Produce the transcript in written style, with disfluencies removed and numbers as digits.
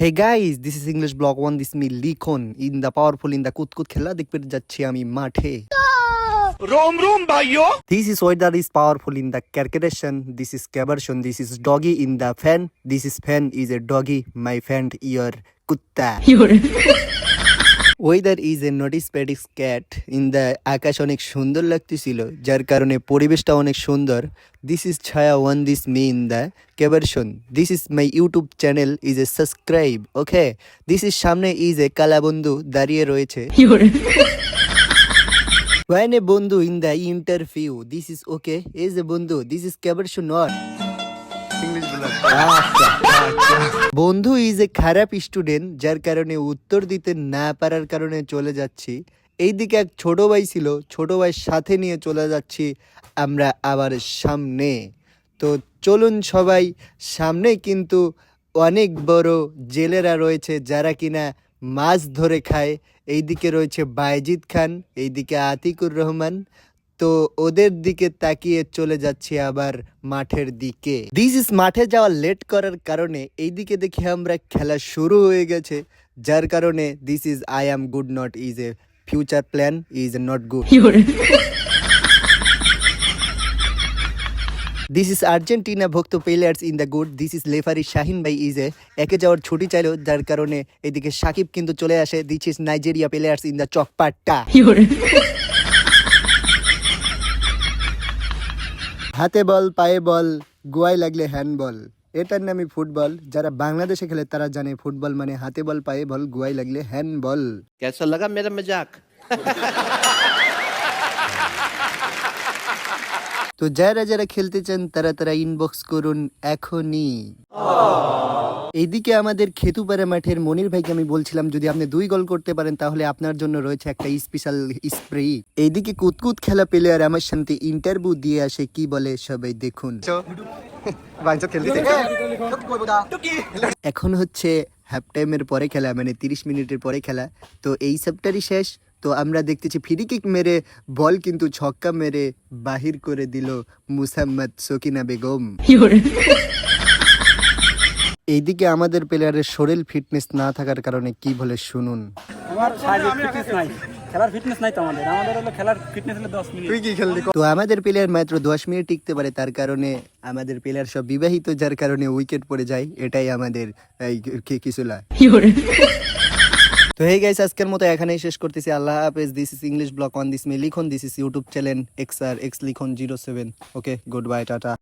Hey guys, this is English Block 1. This is me Likhon in the powerful in the কুতকুত খেলা দেখতে যাচ্ছি আমি মাঠে। रोम रोम भाइयों। This is weather is powerful in the calculation. This is caversion. This is doggy in the fan. This is fan is a doggy. My fan your kutta. Weather is a notice প্যাডিক্স cat in the আকাশ অনেক সুন্দর লাগতেছিল যার কারণে পরিবেশটা অনেক সুন্দর। দিস ইজ ছায়া one this me in the conversation. This is my YouTube channel is a subscribe okay. This is সামনে ইজ এ কালা বন্ধু দাঁড়িয়ে রয়েছে। When a বন্ধু in the interview, this is okay. Is a বন্ধু, this is ক্যাভারশন not. বন্ধু is a খারাপ student যার কারণে উত্তর দিতে না পারার কারণে চলে যাচ্ছি। এইদিকে এক ছোট ভাই ছিল, ছোট ভাইয়ের সাথে নিয়ে চলে যাচ্ছি আমরা আবার সামনে। তো চলুন সবাই সামনে, কিন্তু অনেক বড় জেলেরা রয়েছে যারা কিনা মাছ ধরে খায়। এইদিকে রয়েছে বাইজিদ খান, এইদিকে আতিকুর রহমান। তো ওদের দিকে তাকিয়ে চলে যাচ্ছি আবার মাঠের দিকে। দিস ইজ মাঠে যাওয়া লেট করার কারণে এইদিকে দেখে আমরা খেলা শুরু হয়ে গেছে, যার কারণে this is I am good not is a future plan is not good. This is Argentina ভক্ত players in the good. This is লেফারি শাহিন ভাই ইজ একে যাওয়ার ছুটি চাইলো, যার কারণে এদিকে সাকিব কিন্তু চলে আসে। This is Nigeria players in the চকপাট্টা। হাতে বল, পায়ে বল, গোয়ায় লাগলে হ্যান্ডবল, এটার নামই ফুটবল। যারা বাংলাদেশে খেলে তারা জানে ফুটবল মানে হাতে বল, পায়ে বল, গোয়ায় লাগলে হ্যান্ডবল। कैसा लगा मेरा मजाक? তো যারা যারা খেলতে চান তারা তারা ইনবক্স করুন এখনই। এইদিকে আমাদের খেতুপাড়া মাঠের মনির ভাইকে আমি বলছিলাম যদি আপনি 2 গোল করতে পারেন তাহলে আপনার জন্য রয়েছে একটা স্পেশাল স্প্রে। এইদিকে কুতকুত খেলা প্লেয়ার আমার সাথে ইন্টারভিউ দিয়ে আসে, কি বলে সবাই দেখুন। এখন হচ্ছে হাফ টাইমের পরে খেলা, মানে 30 মিনিটের পরে খেলা। তো এই চ্যাপ্টারই শেষ। তো আমরা দেখতেছি ফ্রি কিক মেরে বল কিন্তু ছক্কা মেরে বাহির করে দিল মুসাম্মদ সকিনা বেগম। এইদিকে আমাদের প্লেয়ারের শরীর ফিটনেস না থাকার কারণে কি বলে শুনুন। আমার শারীরিক ফিটনেস নাই, খেলার ফিটনেস নাই তো আমাদের হলো খেলার ফিটনেস হলো 10 মিনিট। তুই কি খেললি? তো আমাদের প্লেয়ার মাত্র 10 মিনিট টিকতে পারে, তার কারণে আমাদের প্লেয়ার সব বিবাহিত, যার কারণে উইকেট পড়ে যায়। এটাই আমাদের কিছুলা। তো হে গাইস, আজকের মতো এখানেই শেষ করতেছি। আল্লাহ হাফেজ। This is English block 1, this me Likhon, this is YouTube channel XR X Likhon 07। Okay, good bye, tata.